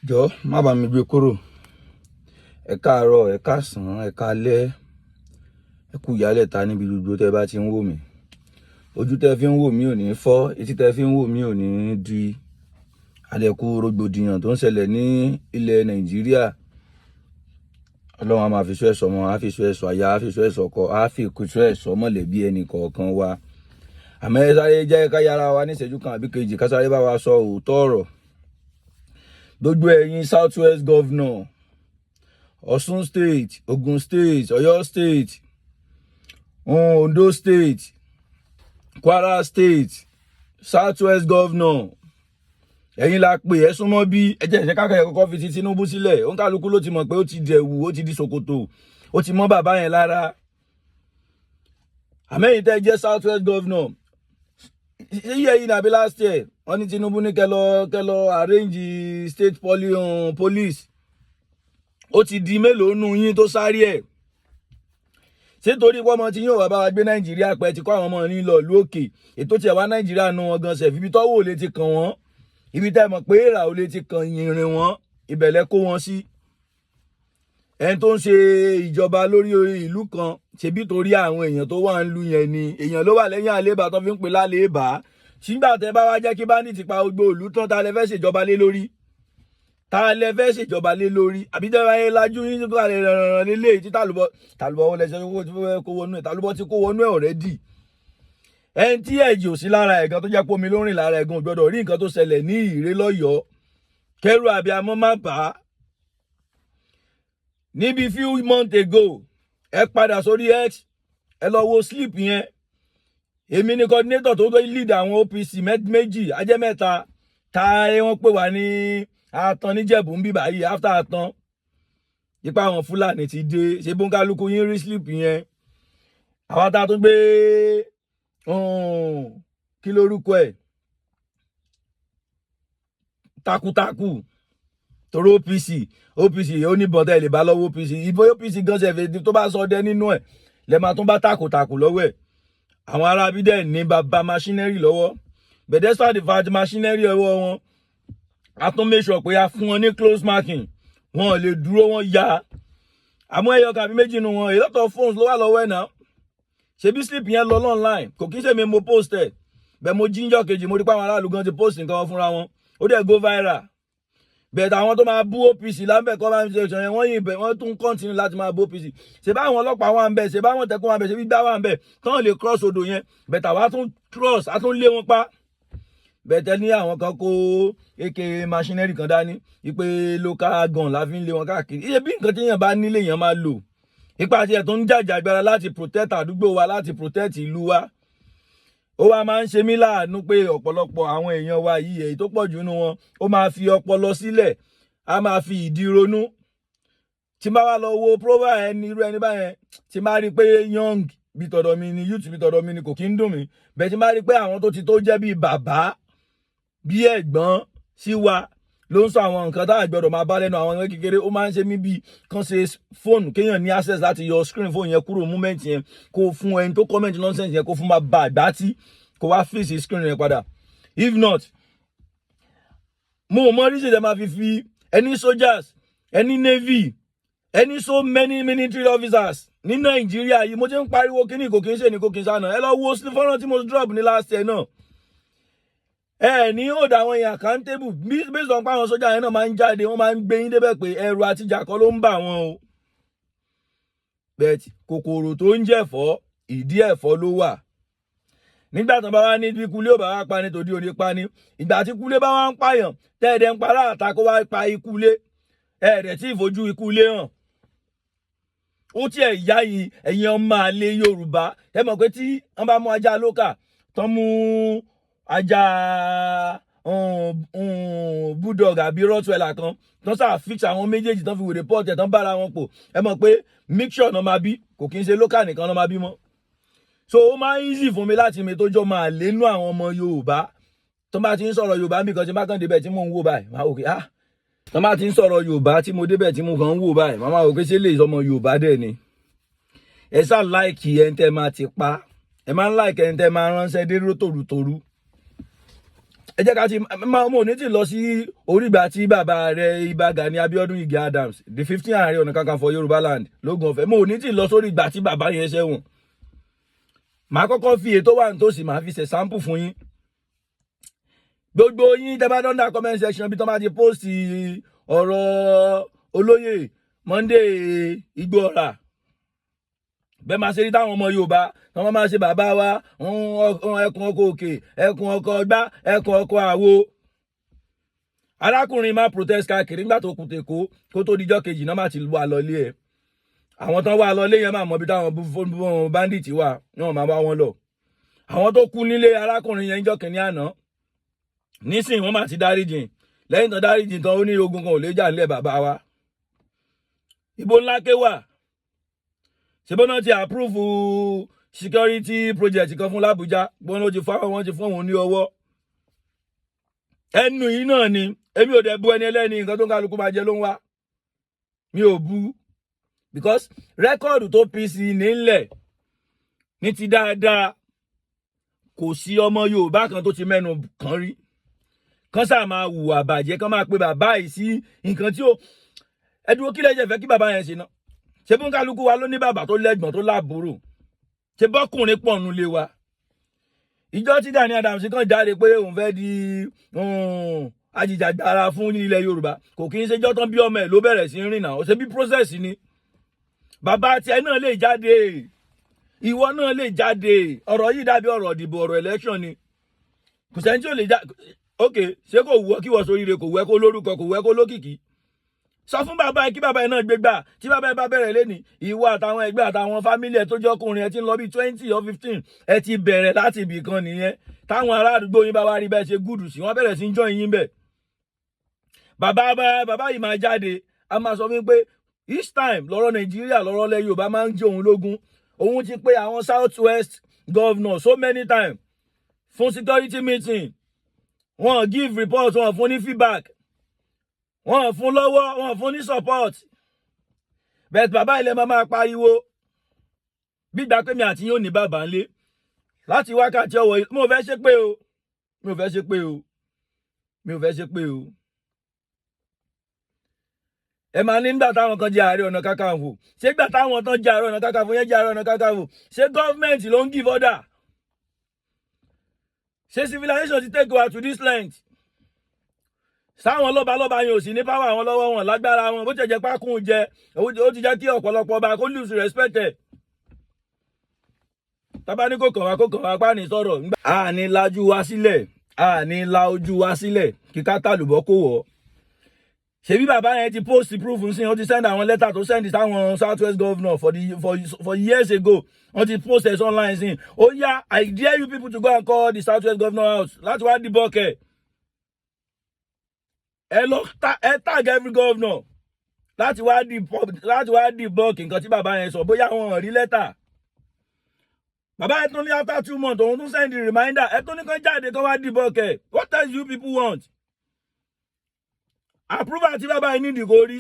jọ má bá mi gbé kúrò. Ẹ káàárọ̀, ẹ káàsán, ẹ káalẹ́, ẹ kú ìyálẹ̀ta níbi gbogbo tẹ́ bá ti ń wò mí. Ojú tẹ́ fi ń wò mí ò ní fọ́, etí tẹ́ fi ń wò mí ò ní di. Àdẹ̀kù rògbòdìyàn tó ń ṣẹlẹ̀ ní ilẹ̀ Nàìjíríà. Ọlọ́run á máa fi ṣọ́ ẹ̀ṣọ́ mọ́, á fi ṣọ́ ẹ̀ṣọ́ aya, á fi ṣọ́ ẹ̀ṣọ́ ọkọ, á fi ṣọ́ ẹ̀ṣọ́ mọ̀lẹ́bí ẹnì kọ̀ọ̀kan wa. Àmọ́ ẹ sáré jẹ́ ká yára wa ní ìṣẹ́jú kan àbí kejì ká sáré bá wa sọ òótọ́ ọ̀rọ̀. Gbogbo ẹ̀yin Southwest Governor, Ọ̀ṣun State, Ogun State, Ọ̀yọ́ State, Ondo State, Kwara State, Southwest Governor, ẹ̀yin la pè ẹ súnmọ́ bí ẹ jẹ́ ìṣẹ́ kákẹ́ kọ́kọ́ fi ti Tinubu sílẹ̀. Òǹkàlùkù ló ti mọ̀ pé ó ti dẹ̀wù, ó ti di ṣòkòtò, ó ti mọ́ bàbá yẹn lára. Àmẹ́yìn tẹ́ jẹ́ Southwest Governor, iye yìí nàbí last year wọ́n ní Tinubu ní kẹlọ arrange state police. Ó ti di mélòó nù yín tó sáré ẹ̀? Ṣé torí pé ọmọ tí yóò wá bá wa gbé Nàìjíríà pẹ́ ti kó àwọn ọmọ ní lọ lókè ètò tí ẹ̀ wá Nàìjíríà nu wọn gan sẹ̀ ibi tọ́wọ́ ò lè ti kàn wọ́n, ibi tẹ́ mọ̀ pé èrà ò lè ti kàn yìnrìn wọn, ìbẹ̀lẹ̀ kó wọn sí. Ẹni tó ń ṣe ìjọba lórí ìlú kan ṣebí torí àwọn èèyàn tó wà ń lu yẹn ni èèyàn ló wà lẹ́yìn àlébà tó fi ń pè lálébà. Sígbà tẹ́ bá wá jẹ́ kí bandit pa gbogbo ìlú tán ta lẹ fẹ́ ṣèjọba lé lórí? Ta lẹ fẹ́ ṣèjọba lé lórí? Àbí tẹ́ bá yẹ lajú yín tó kà lè ràn lélẹ̀ tí tàlùbọ̀ wọlé ṣe kó wọnú ẹ̀, tàlùbọ̀ tí kó wọnú ẹ̀ already. Ẹni tí ẹ̀jì ò sí lára ẹ̀gan tó jẹ́ pé omi ló rìn lára ẹ̀gan gbọ́dọ̀ rí nǹkan tó ṣẹlẹ̀ ní Ìrè lọ́yọ̀ọ́ kẹ́rù abiyamọ má bà á. Níbi few months ago ẹ padà sórí X ẹ lọ wo slip yẹn. Èmi ni coordinator tó lead àwọn OPC méjì ajẹ́ mẹ́ta ta wọ́n pè wá ní Àtàn níjẹ̀bú ń bí báyìí after Àtàn ipa àwọn Fúlàní ti dé ṣe bóńkálukú yín rí slip yẹn. Àwọn tá tún gbé kí lórúkọ ẹ̀ takuntakun torí OPC oníbọ̀tẹ́ lè bá lọ́wọ́ OPC ìbò OPC gan ṣẹ̀fẹ̀ tó bá sọ ọdẹ nínú ẹ̀ lè máa tún bá takuntakun lọ́wọ́ ẹ̀. Àwọn ará bídẹ̀ ní bàbá machinery lọ́wọ́ but despite the fact machinery ọwọ́ wọn a tún make sure pé a fún wọn ní close marking wọn lè dúró wọn ya. Àmọ́ ẹyọ kan àbí méjì nínú wọn a lot of phones ló wà lọ́wọ́ ẹ̀ náà. Ṣebí slip yẹn lọ online kò kí ń ṣe mi mo post ẹ̀ bẹ́ẹ̀ mo jíjọ́ kejì mo rí pé àwọn aráàlú gan ti post nǹkan wọn fúnra wọn ó dẹ̀ go viral. Bẹ̀ẹ̀ àwọn tó máa bú OPC lábẹ́ kọ́ máa ń ṣe ìṣàn yẹn wọ́n yìnbẹ̀ wọ́n tún continue láti máa bú OPC. Ṣé báwọn ọlọ́pàá wà ń bẹ̀, ṣé báwọn tẹ̀kọ́ wà ń bẹ̀, ṣé bí gbá wà ń bẹ̀ tán lè cross odò yẹn bẹ̀ẹ̀ àwa tún cross a tún lé wọn pa. Bẹ̀ẹ̀ ní àwọn kan kó AK machinery kan dání ipe local gun la fi ń lé wọn káàkiri. Iye bí nǹkan tí èèyàn bá nílé èèyàn máa lò. Ipa tiẹ̀ tó ń jàjàgbara láti protect àdúgbò wa láti protect ìlú wa. Ó wá máa ń ṣe mí láàánú pé ọ̀pọ̀lọpọ̀ àwọn èèyàn wa yìí èyí tó pọ̀ jù nínú wọn ó máa fi ọpọlọ sílẹ̀ a máa fi ìdí ronú. Tí bá wá lọ wo profile ẹni irú ẹni báyẹn tí máa rí pé young bí tọ̀dọ̀ mi ni youth bí tọ̀dọ̀ mi ni kò kí ń dùn mí bẹ́ẹ̀ tí máa rí pé àwọn tó ti tó jẹ́ bí bàbá bí ẹ̀gbọ́n sí wa ló ń sọ àwọn nǹkan tá àgbọ̀dọ̀ máa bá lẹ́nu àwọn ẹgbẹ́ kékeré ó máa ń ṣe mí bí kan ṣe fóònù kéèyàn ní access láti yọ screen fóònù yẹn kúrò moment yẹn kó fún ẹni tó comment nonsense yẹn kó fún máa bá àgbá tí kó wá fèsì screen yẹn padà. If not mo mọ reason dem máa fi any soldiers any navy any so many military officers ní Nàìjíríà yìí mo ti ń pariwo kíní kò kí ń ṣe ní kò kí ń sànà ẹ lọ wo fọ́nrán tí mo drop ní last year náà. Ní ó dá àwọn èèyàn accountable based on pé àwọn sójà yẹn náà máa ń jáde wọ́n máa ń gbé yín débẹ̀ pé ẹrù àtijà kan ló ń bà wọ́n o. But kòkòrò tó ń jẹ̀fọ́ ìdí ẹ̀fọ́ ló wà. Nígbà tán bá wá ní bí kulé ò bá wá pa ní tòdí òní pa ní ìgbà tí kulé bá wá ń pààyàn tẹ́ẹ̀dẹ̀ ń pará àtakó wá pa ikulé ẹ̀ẹ̀dẹ̀ tí ìfojú ikulé hàn. Ó tiẹ̀ yá yìí ẹ̀yin ọmọ àlè Yorùbá ẹ mọ̀ pé tí wọ́n bá mú ajá lókà tán mú ajá bulldog àbí rottweiler kan tán sáà fix àwọn méjèèjì tán fi wèrè pọ́ọ̀tì tán bára wọn pọ̀ ẹ mọ̀ pé mixture náà máa bí kò kí ń ṣe local nìkan náà máa bí mọ́. So ó máa ń easy fún mi láti mi tó jọ máa lénú àwọn ọmọ Yorùbá tó bá ti ń sọ̀rọ̀ Yorùbá mi kan tí má kàn débẹ̀ tí mò ń wò báyìí máa wò pé tó bá ti ń sọ̀rọ̀ Yorùbá tí mo débẹ̀ tí mo kàn ń wò báyìí máa wò pé ṣé lè sọmọ Yorùbá dẹ̀ ni. Ẹ sá láìkì ẹni tẹ́ máa ti pa ẹ máa ń láìkì ẹni tẹ́ máa ránṣẹ́ dé tòrútòrú ẹ jẹ́ ká ti mo ní ti lọ sí orígbà tí bàbá rẹ̀ Ìbà Gani Abíọ́dún Ige Adams the 15th Ààrẹ Ọ̀nà Kakanfò Yorùbá land lógun ọ̀fẹ́ mo ní ti lọ sórí ìgbà tí bàbá yẹn ṣẹ̀wọ̀n. Màá kọ́kọ́ fi ètò wà nítòsí màá fi ṣe sample fún yín. Gbogbo yín tẹ́ bá dọ́ndà comment section bí tó máa ti post ọ̀rọ̀ olóyè Monday Igbóọrà bẹ́ẹ̀ máa ṣe rí táwọn ọmọ Yorùbá wọ́n máa ṣe bàbá wa ẹkùn ọkọ̀ òkè ẹkùn ọkọ̀ ọgbá ẹkùn ọkọ̀ àwo. Arákùnrin máa protest káàkiri nígbà tó kùtè kó tó dijọ́ kejì náà máa ti wà lọlé ẹ̀. Àwọn tán wà lọlé yẹn máa mọ̀ bí táwọn bandit wà náà máa bá wọn lọ. Àwọn tó kú nílé arákùnrin yẹn níjọ́ kìíní àná nísìnyí wọ́n máa ti dáríjìn lẹ́yìn tán dáríjìn tán ó ní ogun kan ò lè jà nílẹ̀ bàbá wa. Ibo ńlá ké wà ṣebọ́nà ti approve security project kan fún l'Abuja gbọ́n ló ti fáwọn wọn ti fún òun ní ọwọ́. Ẹnu yìí náà ni èmi ò dẹ̀ bu ẹni ẹlẹ́ni nǹkan tó ń kálukú máa jẹ ló ń wá mi ò bu because rẹ́kọ̀dù tó PC nílẹ̀ ní ti dáadáa kò sí ọmọ Yorùbá kan tó ti mẹ́nu kan rí kan sáà máa hùwà bàjẹ́ kan máa pe bàbá yìí sí nǹkan tí ó ẹdúró kí lẹ́jẹ̀ fẹ́ kí bàbá yẹn ṣe náà ṣe fún kálukú wa ló ní bàbá tó lẹ́gbọ̀n tó láàbúrò ṣe bọ́kùnrin pọ̀ nù lé wa. Ìjọ tí Gani Adams kan jáde pé òun fẹ́ di ajìjàgbara fún ilẹ̀ Yorùbá kò kí ń ṣe jọ́tán bí ọmọ ẹ̀ ló bẹ̀rẹ̀ sí rìn náà ó ṣe bí process ni. Bàbá tiẹ̀ náà lè jáde ìwọ náà lè jáde ọ̀rọ̀ yìí dàbí ọ̀rọ̀ ìdìbò ọ̀rọ̀ election ni kò sẹ́ni tí ò lè jáde. Ok ṣé kò wù ọ́ kí wọ́n soríire kò wù ẹ́ kó lórúkọ kò wù ẹ́ kó lókìkí sọ fún bàbá ẹ kí bàbá ẹ náà gbé gbà tí bàbá ẹ bá bẹ̀rẹ̀ lẹ́ni ìwọ àtàwọn ẹgbẹ́ àtàwọn fámílì ẹ tó jẹ́ ọkùnrin ẹ ti ń lọ bí 20 or 15 ẹ ti bẹ̀rẹ̀ láti ibì kan nìyẹn táwọn ará àdúgbò yín bá wá rí bẹ́ẹ̀ ṣe gúdù sí wọ́n bẹ̀rẹ̀ sí ń join yín bẹ̀. Bàbá yìí máa jáde a máa sọ fún pé each time lọ́rọ̀ Nàìjíríà lọ́rọ̀ lẹ́ Yorùbá máa ń jẹ́ òun lógún òun ti pé àwọn South West governor so many times fún security meeting wọ́n give report wọ́n fún ní feedback wọ́n fún lọ́wọ́ wọ́n fún ní support bẹ́ẹ̀ bàbá ilẹ̀ máa pariwo gbígbà pé mi àti yóò ní bàbá ńlé láti wákàtí ọwọ́ mo fẹ́ ṣe pé o mi ò fẹ́ ṣe pé o mi ò fẹ́ ṣe pé o. Ẹ máa ní nígbà táwọn kan jẹ Ààrẹ Ọ̀nà Kakanfò ṣé gbà táwọn tán jẹ Ààrẹ Ọ̀nà Kakanfò yẹn jẹ Ààrẹ Ọ̀nà Kakanfò ṣé gọ́ọ̀mẹ̀ntì ló ń give order ṣé civilization ti take over to this length sáwọn lọ́balọ́ba yẹn ò sí ní power àwọn lọ́wọ́ wọn lágbára wọn bó ṣe jẹ́ pákún jẹ ó ti jẹ́ kí ọ̀pọ̀lọpọ̀ ọba kó lose respect ẹ̀. Tábà ní kò kàn wá pa ní sọ̀rọ̀. A ní lajú wa sílẹ̀ a ní la ojú wa sílẹ̀ kí ká tàlùbọ́ kó wọ̀. Ṣebí bàbá yẹn ti post proof sí ó ti send àwọn letter tó send sáwọn South West governor for years ago wọ́n ti post it online sí. Ó yá I dare you people to go and call the South West governor house láti wá debunk ẹ̀. Ẹ tag every governor láti wá debunk nǹkan tí bàbá yẹn sọ bóyá wọn rí lẹ́tà. Bàbá yẹn tún ní after 2 months òun tún send the reminder ẹ tún ní kán jáde kán wá debunk ẹ̀. What else you people want? Approval tí bàbá yẹn ní ìdìbò rí.